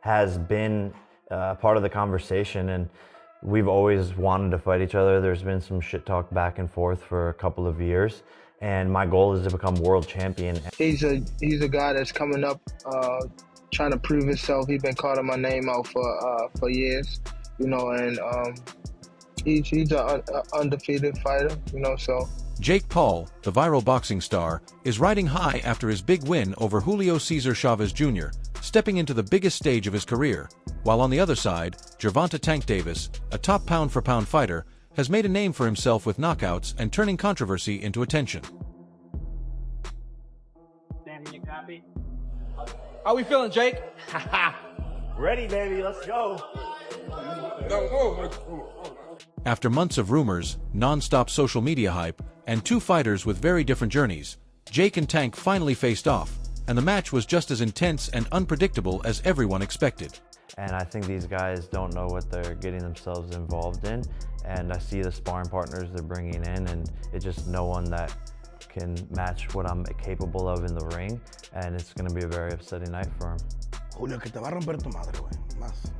has been part of the conversation, and we've always wanted to fight each other. There's been some shit talk back and forth for a couple of years, and my goal is to become world champion. He's a guy that's coming up, trying to prove himself. He's been calling my name out for years, you know, and he's an undefeated fighter, you know, so. Jake Paul, the viral boxing star, is riding high after his big win over Julio Cesar Chavez Jr., stepping into the biggest stage of his career, while on the other side, Gervonta Tank Davis, a top pound-for-pound fighter, has made a name for himself with knockouts and turning controversy into attention. Sam, you copy? How we feeling, Jake? Ready, baby, let's go. After months of rumors, non-stop social media hype, and two fighters with very different journeys, Jake and Tank finally faced off, and the match was just as intense and unpredictable as everyone expected. And I think these guys don't know what they're getting themselves involved in, and I see the sparring partners they're bringing in, and it's just no one that can match what I'm capable of in the ring, and it's going to be a very upsetting night for him. Julio, que te va a romper tu madre, güey. Más.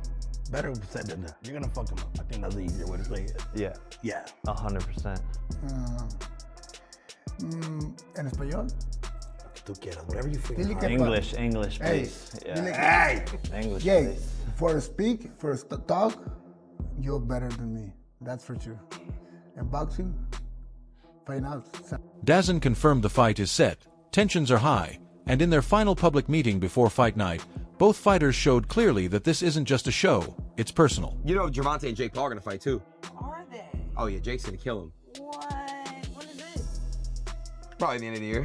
Better said than that. You're gonna fuck him up. I think that's the easier way to say it. Yeah. Yeah. 100%. En español? Lo que tú quieras, whatever you feel. English, please. Hey. English, Jake, please. for talk, you're better than me. That's for sure. And boxing, fight out. DAZN confirmed the fight is set, tensions are high, and in their final public meeting before fight night, both fighters showed clearly that this isn't just a show, it's personal. You know Gervonta and Jake Paul are gonna fight too. Are they? Oh yeah, Jake's gonna kill him. What? When is this? Probably the end of the year.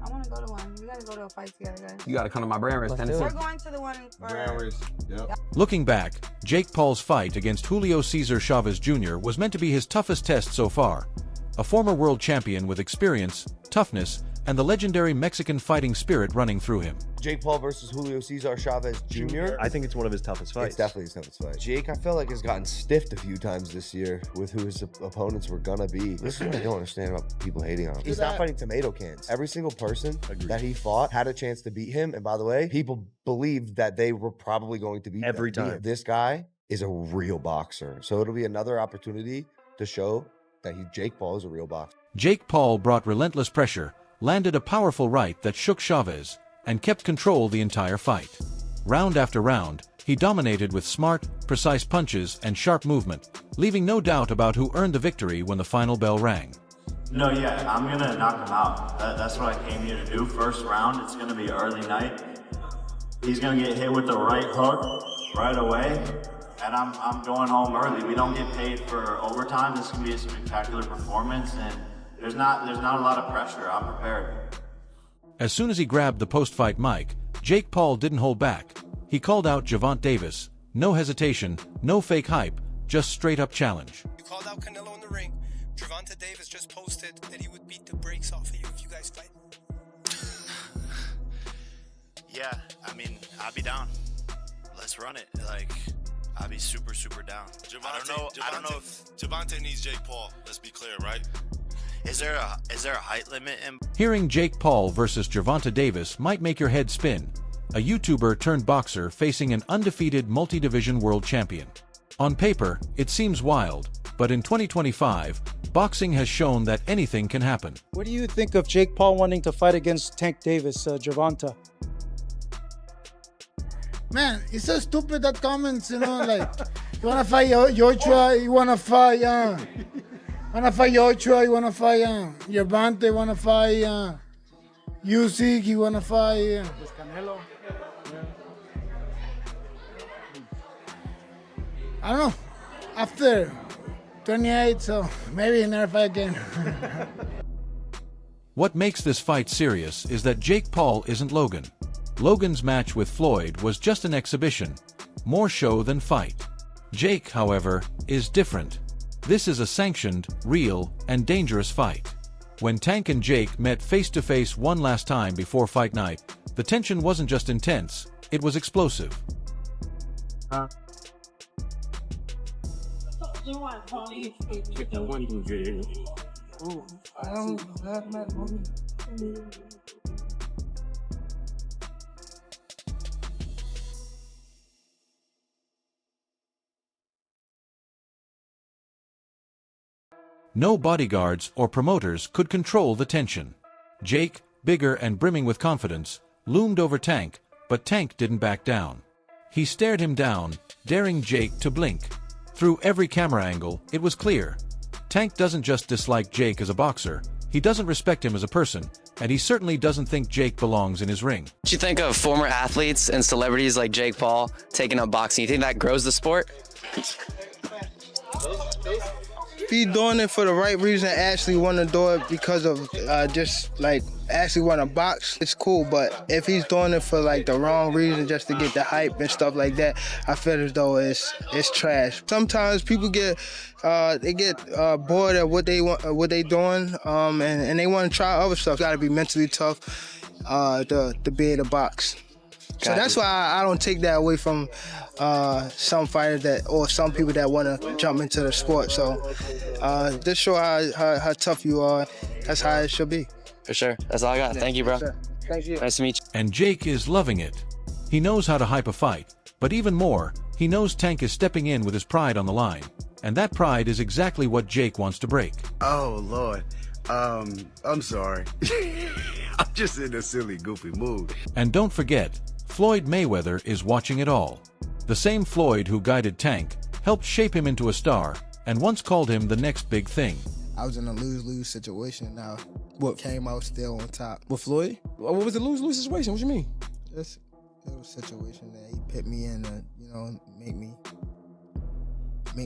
I want to go to one. We gotta go to a fight together, guys. You gotta come to my Brand Race, Tennessee. We're going to the one for... Yep. Looking back, Jake Paul's fight against Julio Cesar Chavez Jr. was meant to be his toughest test so far. A former world champion with experience, toughness, and the legendary Mexican fighting spirit running through him. Jake Paul versus Julio Cesar Chavez Jr. I think it's one of his toughest fights. It's definitely his toughest fight. Jake, I feel like, has gotten stiffed a few times this year with who his opponents were gonna be. This is what I don't understand about people hating on him. He's not fighting tomato cans. Every single person that he fought had a chance to beat him. And by the way, people believed that they were probably going to beat every time. This guy is a real boxer. So it'll be another opportunity to show that Jake Paul is a real boxer. Jake Paul brought relentless pressure, landed a powerful right that shook Chavez, and kept control the entire fight. Round after round, he dominated with smart, precise punches and sharp movement, leaving no doubt about who earned the victory when the final bell rang. No, yeah, I'm gonna knock him out. That's what I came here to do. First round, it's gonna be early night. He's gonna get hit with the right hook right away, and I'm going home early. We don't get paid for overtime. This is gonna be a spectacular performance, and there's not a lot of pressure. I'm prepared. As soon as he grabbed the post-fight mic, Jake Paul didn't hold back. He called out Gervonta Davis. No hesitation, no fake hype, just straight-up challenge. You called out Canelo in the ring. Gervonta Davis just posted that he would beat the brakes off of you if you guys fight. Yeah, I mean, I'll be down. Let's run it. Like, I'll be super, super down. I don't know if Gervonta needs Jake Paul. Let's be clear, right? Is there a height limit in... Hearing Jake Paul versus Gervonta Davis might make your head spin. A YouTuber turned boxer facing an undefeated multi-division world champion. On paper, it seems wild, but in 2025, boxing has shown that anything can happen. What do you think of Jake Paul wanting to fight against Tank Davis, Gervonta? Man, it's so stupid that comments, you know, like, you wanna fight Joshua, you wanna fight Joshua, you wanna fight Gervonta, you wanna fight Usyk, you wanna fight Canelo. I don't know, after 28, so maybe never fight again. What makes this fight serious is that Jake Paul isn't Logan. Logan's match with Floyd was just an exhibition, more show than fight. Jake, however, is different. This is a sanctioned, real, and dangerous fight. When Tank and Jake met face-to-face one last time before fight night, the tension wasn't just intense, it was explosive. No bodyguards or promoters could control the tension. Jake, bigger and brimming with confidence, loomed over Tank, but Tank didn't back down. He stared him down, daring Jake to blink. Through every camera angle, it was clear. Tank doesn't just dislike Jake as a boxer, he doesn't respect him as a person, and he certainly doesn't think Jake belongs in his ring. What do you think of former athletes and celebrities like Jake Paul taking up boxing? You think that grows the sport? If he's doing it for the right reason, actually want to do it because of just like actually want to box, it's cool. But if he's doing it for like the wrong reason, just to get the hype and stuff like that, I feel as though it's trash. Sometimes people get bored at what they doing, and they want to try other stuff. Got to be mentally tough to be able to box. So that's why I don't take that away from some fighters or some people that want to jump into the sport. So just show how tough you are. That's how it should be. For sure. That's all I got. Thank you, bro. Thank you. Nice to meet you. And Jake is loving it. He knows how to hype a fight, but even more, he knows Tank is stepping in with his pride on the line. And that pride is exactly what Jake wants to break. Oh, Lord. I'm sorry. I'm just in a silly, goofy mood. And don't forget, Floyd Mayweather is watching it all. The same Floyd who guided Tank, helped shape him into a star, and once called him the next big thing. I was in a lose-lose situation. Now, what came out still on top? With Floyd? What was the lose-lose situation? What you mean? It was a situation that he put me in to, make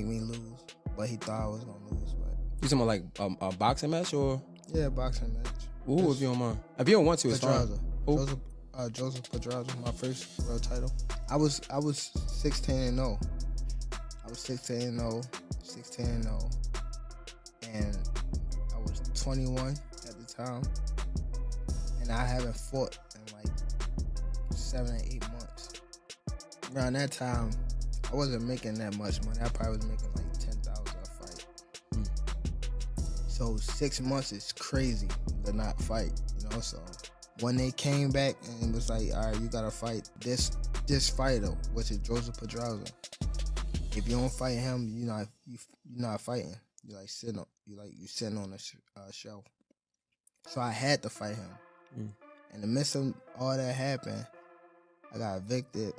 me lose. But he thought I was gonna lose. But You talking about like a boxing match or? Yeah, a boxing match. Ooh, if you don't mind. If you don't want to, it's fine. Joseph Pedraza, my first world title. I was 16-0. I was 16-0, and I was 21 at the time, and I haven't fought in like 7 or 8 months. Around that time, I wasn't making that much money. I probably was making like $10,000 a fight. So 6 months is crazy to not fight, So when they came back and it was like, all right, you gotta fight this fighter, which is Joseph Pedraza. If you don't fight him, you're not fighting. You're like sitting on a shelf. So I had to fight him. In the midst of all that happened, I got evicted.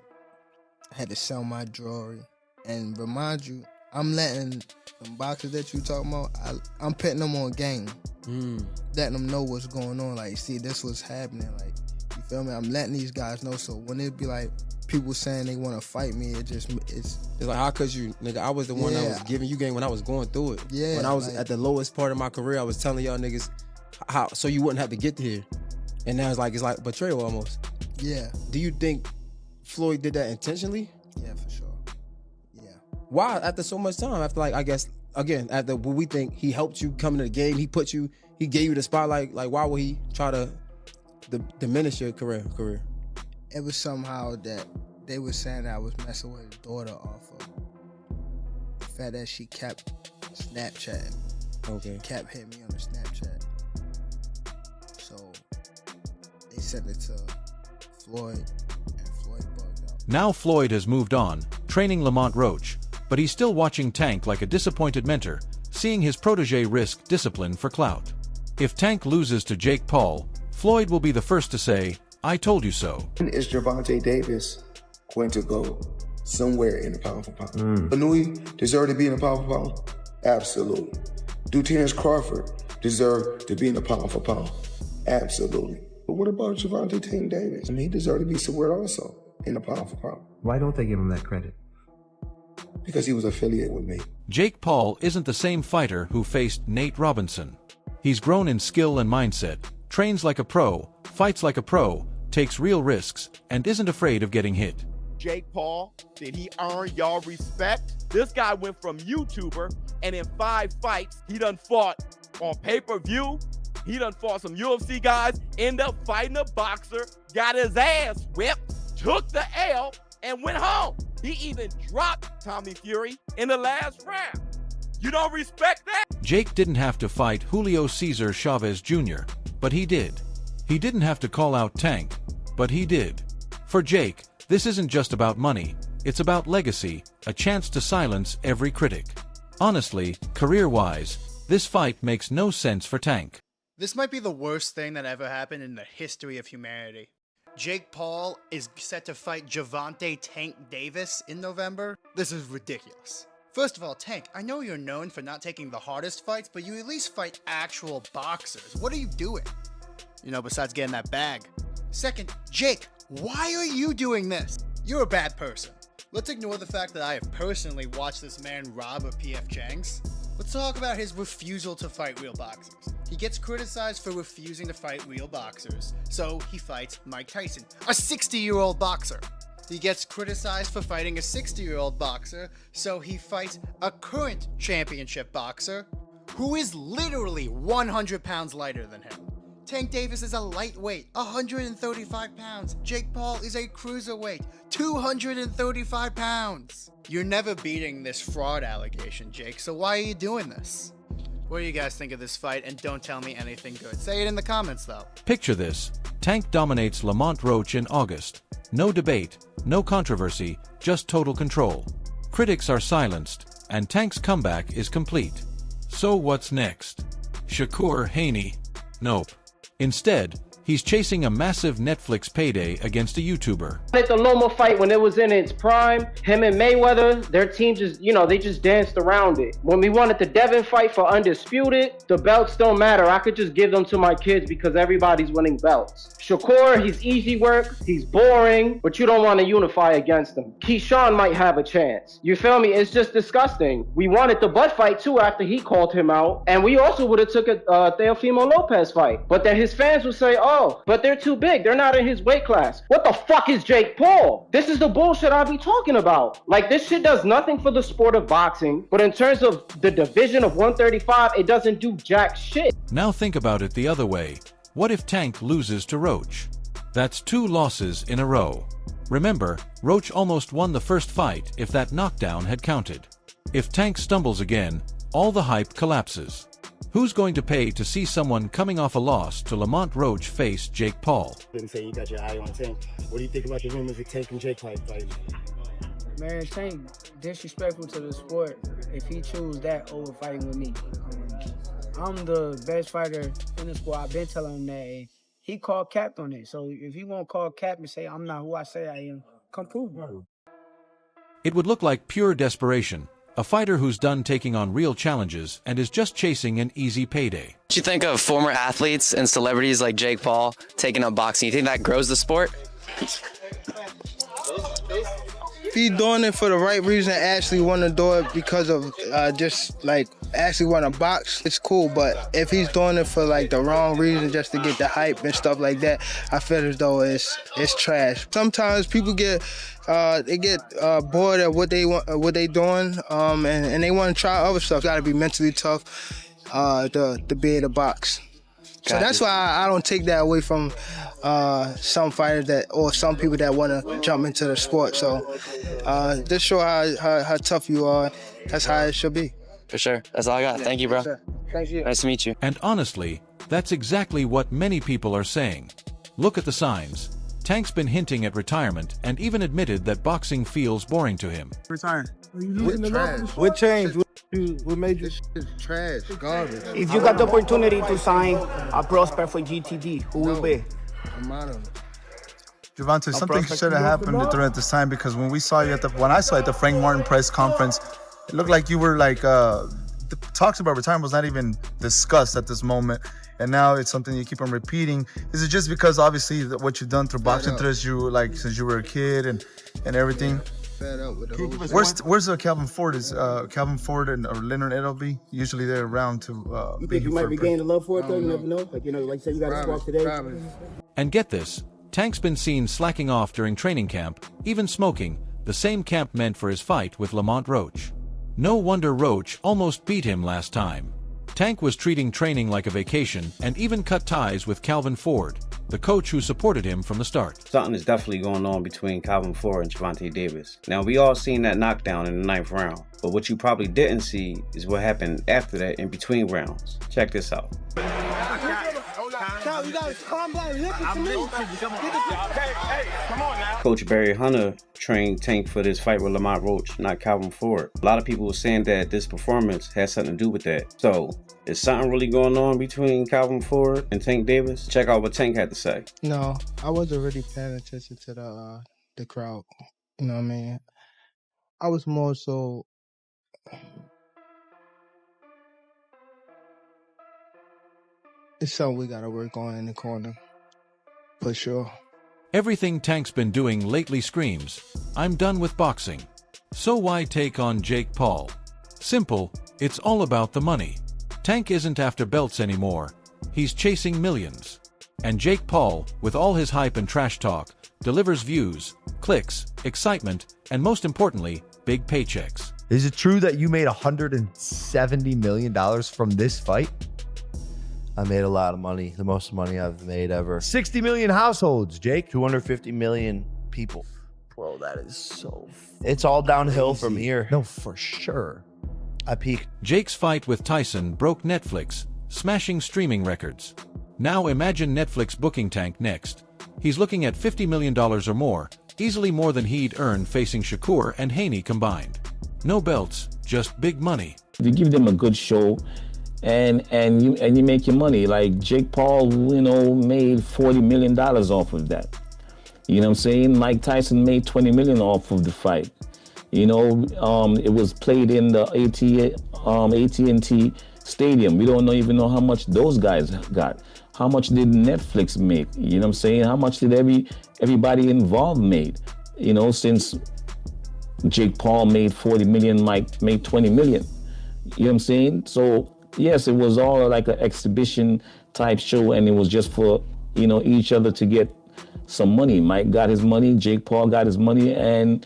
I had to sell my jewelry. And remind you, I'm letting them boxers that you talking about, I'm putting them on game. Letting them know what's going on. Like, see, this was happening. Like, you feel me? I'm letting these guys know. So when it be like people saying they want to fight me, it's like, how could you, nigga? I was the one that was giving you game when I was going through it. Yeah. When I was at the lowest part of my career, I was telling y'all niggas how so you wouldn't have to get here. And now it's like betrayal almost. Yeah. Do you think Floyd did that intentionally? Yeah, for sure. Yeah. Why? After so much time? After I guess again, after what we think he helped you come into the game, he gave you the spotlight. Like, why would he try to diminish your career? It was somehow that they were saying that I was messing with his daughter off of the fact that she kept Snapchatting. Okay. She kept hitting me on the Snapchat. So they sent it to Floyd, and Floyd bugged out. Now Floyd has moved on, training Lamont Roach, but he's still watching Tank like a disappointed mentor, seeing his protege risk discipline for clout. If Tank loses to Jake Paul, Floyd will be the first to say, "I told you so." Is Gervonta Davis going to go somewhere in the pound for pound? Anui deserve to be in the pound for pound? Absolutely. Do Terrence Crawford deserve to be in the pound for pound? Absolutely. But what about Gervonta Davis? He deserved to be somewhere also in the pound for pound. Why don't they give him that credit? Because he was affiliated with me. Jake Paul isn't the same fighter who faced Nate Robinson. He's grown in skill and mindset, trains like a pro, fights like a pro, takes real risks, and isn't afraid of getting hit. Jake Paul, did he earn y'all respect? This guy went from YouTuber, and in 5 fights, he done fought on pay-per-view. He done fought some UFC guys, ended up fighting a boxer, got his ass whipped, took the L, and went home. He even dropped Tommy Fury in the last round. You don't respect that? Jake didn't have to fight Julio Cesar Chavez Jr., but he did. He didn't have to call out Tank, but he did. For Jake, this isn't just about money, it's about legacy, a chance to silence every critic. Honestly, career-wise, This fight makes no sense for Tank. This might be the worst thing that ever happened in the history of humanity. Jake Paul is set to fight Gervonta Tank Davis in November. This is ridiculous. First of all, Tank, I know you're known for not taking the hardest fights, but you at least fight actual boxers. What are you doing? You know, besides getting that bag. Second, Jake, why are you doing this? You're a bad person. Let's ignore the fact that I have personally watched this man rob a P.F. Chang's. Let's talk about his refusal to fight real boxers. He gets criticized for refusing to fight real boxers, so he fights Mike Tyson, a 60-year-old boxer. He gets criticized for fighting a 60-year-old boxer, so he fights a current championship boxer who is literally 100 pounds lighter than him. Tank Davis is a lightweight, 135 pounds. Jake Paul is a cruiserweight, 235 pounds. You're never beating this fraud allegation, Jake, so why are you doing this? What do you guys think of this fight? And don't tell me anything good. Say it in the comments, though. Picture this. Tank dominates Lamont Roach in August. No debate, no controversy, just total control. Critics are silenced, and Tank's comeback is complete. So what's next? Shakur Haney? Nope. Instead, he's chasing a massive Netflix payday against a YouTuber. At the Loma fight, when it was in its prime, him and Mayweather, their team just, they just danced around it. When we wanted the Devin fight for Undisputed, the belts don't matter. I could just give them to my kids because everybody's winning belts. Shakur, he's easy work, he's boring, but you don't want to unify against him. Keyshawn might have a chance. You feel me? It's just disgusting. We wanted the Bud fight too after he called him out, and we also would have took a Teofimo Lopez fight. But then his fans would say, oh, but they're too big. They're not in his weight class. What the fuck is Jake Paul? This is the bullshit I be talking about. Like, this shit does nothing for the sport of boxing, but in terms of the division of 135, it doesn't do jack shit. Now think about it the other way. What if Tank loses to Roach? That's 2 losses in a row. Remember, Roach almost won the first fight if that knockdown had counted. If Tank stumbles again, all the hype collapses. Who's going to pay to see someone coming off a loss to Lamont Roach face Jake Paul? Didn't say you got your eye on Tank. What do you think about the rumors of Tank and Jake fighting? Man, Tank disrespectful to the sport if he choose that over fighting with me. I'm the best fighter in the sport. I've been telling him that. And he called cap on it. So if he won't call cap and say I'm not who I say I am, come prove it. It would look like pure desperation. A fighter who's done taking on real challenges and is just chasing an easy payday. What do you think of former athletes and celebrities like Jake Paul taking up boxing? You think that grows the sport? If he's doing it for the right reason, actually want to do it because of just like actually want to box, it's cool. But if he's doing it for like the wrong reason, just to get the hype and stuff like that, I feel as though it's trash. Sometimes people get bored at what they want, what they doing, and they want to try other stuff. Got to be mentally tough to be able to box. So that's why I don't take that away from some fighters or some people that want to jump into the sport. So just show how tough you are. That's how it should be. For sure. That's all I got. Thank you, bro. Thank you. Nice to meet you. And honestly, that's exactly what many people are saying. Look at the signs. Tank's been hinting at retirement and even admitted that boxing feels boring to him. Retire. What changed? What made you trash? Garbage. If you got the opportunity to sign a prospect for GTD, who will be? Gervonta, something should have happened during this time, because when I saw you at the Frank Martin press conference, it looked like you were like the talks about retirement was not even discussed at this moment, and now it's something you keep on repeating. Is it just because obviously what you've done through boxing since you were a kid and everything? Fed up with the Where's Calvin Ford? Is Calvin Ford or Leonard Edelby? Usually they're around to. You think you might regain the love for it though? You never know. Like you said, you got to squawk today. And get this, Tank's been seen slacking off during training camp, even smoking, the same camp meant for his fight with Lamont Roach. No wonder Roach almost beat him last time. Tank was treating training like a vacation and even cut ties with Calvin Ford, the coach who supported him from the start. Something is definitely going on between Calvin Ford and Gervonta Davis. Now, we all seen that knockdown in the 9th round, but what you probably didn't see is what happened after that in between rounds. Check this out. down. You gotta calm down. Listen to me. Hey, come on now. Coach Barry Hunter trained Tank for this fight with Lamont Roach, not Calvin Ford. A lot of people were saying that this performance has something to do with that. So, is something really going on between Calvin Ford and Tank Davis? Check out what Tank had to say. No, I wasn't really paying attention to the crowd. You know what I mean? I was more so. It's something we gotta work on in the corner, for sure. Everything Tank's been doing lately screams, "I'm done with boxing." So why take on Jake Paul? Simple, it's all about the money. Tank isn't after belts anymore, he's chasing millions. And Jake Paul, with all his hype and trash talk, delivers views, clicks, excitement, and most importantly, big paychecks. Is it true that you made $170 million from this fight? I made a lot of money, the most money I've made ever. 60 million households, Jake. 250 million people. Bro, that is so It's all downhill crazy. from here. No, for sure. I peaked. Jake's fight with Tyson broke Netflix, smashing streaming records. Now imagine Netflix booking Tank next. He's looking at $50 million or more, easily more than he'd earn facing Shakur and Haney combined. No belts, just big money. You give them a good show, and you make your money. Like Jake Paul, made $40 million off of that. You know what I'm saying? Mike Tyson made $20 million off of the fight. It was played in the AT&T Stadium. We don't even know how much those guys got. How much did Netflix make? You know what I'm saying? How much did everybody involved made? Since Jake Paul made 40 million, Mike made 20 million. You know what I'm saying? So yes, it was all like an exhibition type show, and it was just for, each other to get some money. Mike got his money, Jake Paul got his money, and,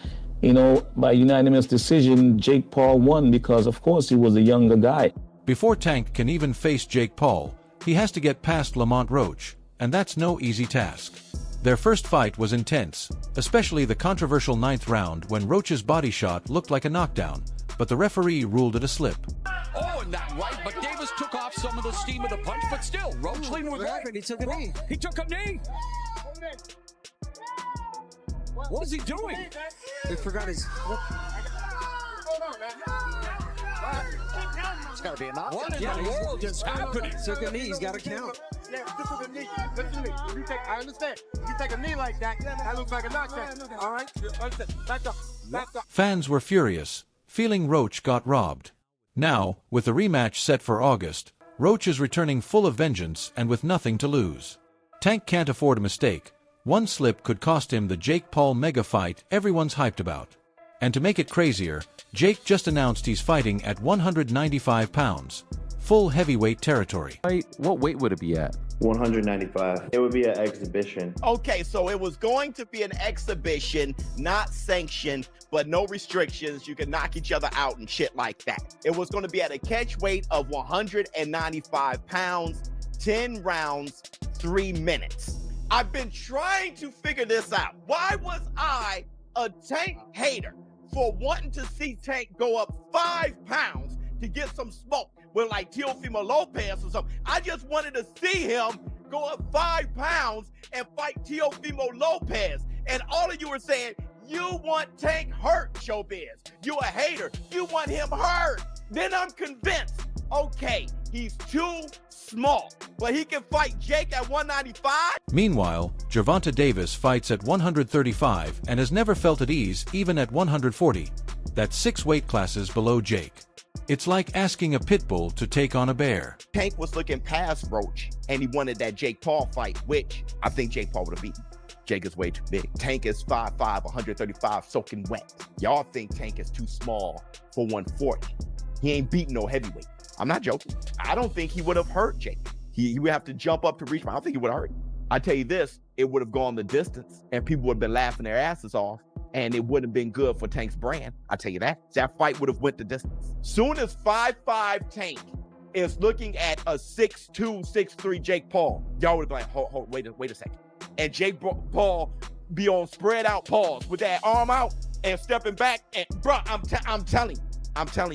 by unanimous decision, Jake Paul won because, of course, he was a younger guy. Before Tank can even face Jake Paul, he has to get past Lamont Roach, and that's no easy task. Their first fight was intense, especially the controversial 9th round when Roach's body shot looked like a knockdown, but the referee ruled it a slip. Oh, and that right, but Davis took off some of the steam of the punch, but still, Roach leaned with right. He took a knee. He took a knee. What is he doing? He forgot his... Hold on, man. It's got to be a knockdown. What in the world is happening? Took a knee. He's got to count. Yeah, this is a knee. Listen to me. I understand. If you take a knee like that, that looks like a knockdown. All right? Understand. Back up. Back up. Fans were furious, feeling Roach got robbed. Now, with the rematch set for August, Roach is returning full of vengeance and with nothing to lose. Tank can't afford a mistake. One slip could cost him the Jake Paul mega fight everyone's hyped about. And to make it crazier, Jake just announced he's fighting at 195 pounds, full heavyweight territory. What weight would it be at? 195. It would be an exhibition. Okay, so it was going to be an exhibition, not sanctioned, but no restrictions. You can knock each other out and shit like that. It was going to be at a catch weight of 195 pounds, 10 rounds, 3 minutes. I've been trying to figure this out. Why was I a Tank hater for wanting to see Tank go up 5 pounds to get some smoke with like Teofimo Lopez or something? I just wanted to see him go up 5 pounds and fight Teofimo Lopez. And all of you were saying, you want Tank hurt, Showbiz. You a hater. You want him hurt. Then I'm convinced, okay, he's too small, but he can fight Jake at 195? Meanwhile, Gervonta Davis fights at 135 and has never felt at ease even at 140. That's 6 weight classes below Jake. It's like asking a pit bull to take on a bear. Tank was looking past Roach, and he wanted that Jake Paul fight, which I think Jake Paul would have beaten. Jake is way too big. Tank is 5'5", 135, soaking wet. Y'all think Tank is too small for 140. He ain't beating no heavyweight. I'm not joking. I don't think he would have hurt Jake. He would have to jump up to reach him. I don't think he would have hurt him. I tell you this, it would have gone the distance, and people would have been laughing their asses off, and it wouldn't have been good for Tank's brand. I tell you that. That fight would have went the distance. Soon as 5'5" Tank is looking at a 6'2", 6'3" Jake Paul, y'all would be like, hold, wait a second. And Jake Paul be on spread out paws with that arm out and stepping back. And bro, I'm telling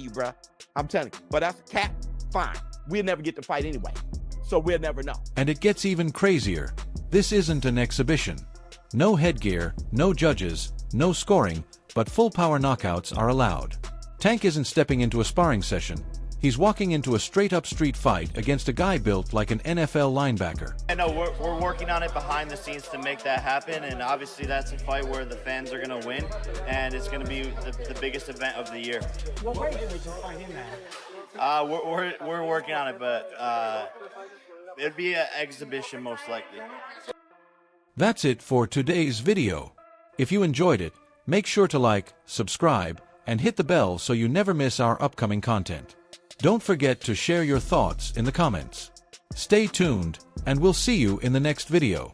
you, bro. I'm telling you. But that's a cap. Fine. We'll never get to fight anyway. So we'll never know. And it gets even crazier. This isn't an exhibition. No headgear, no judges, no scoring, but full power knockouts are allowed. Tank isn't stepping into a sparring session. He's walking into a straight-up street fight against a guy built like an NFL linebacker. I know we're working on it behind the scenes to make that happen, and obviously that's a fight where the fans are going to win, and it's going to be the biggest event of the year. What weight did we fight him at? We're working on it, but it'd be an exhibition most likely. That's it for today's video. If you enjoyed it, make sure to like, subscribe, and hit the bell so you never miss our upcoming content. Don't forget to share your thoughts in the comments. Stay tuned, and we'll see you in the next video.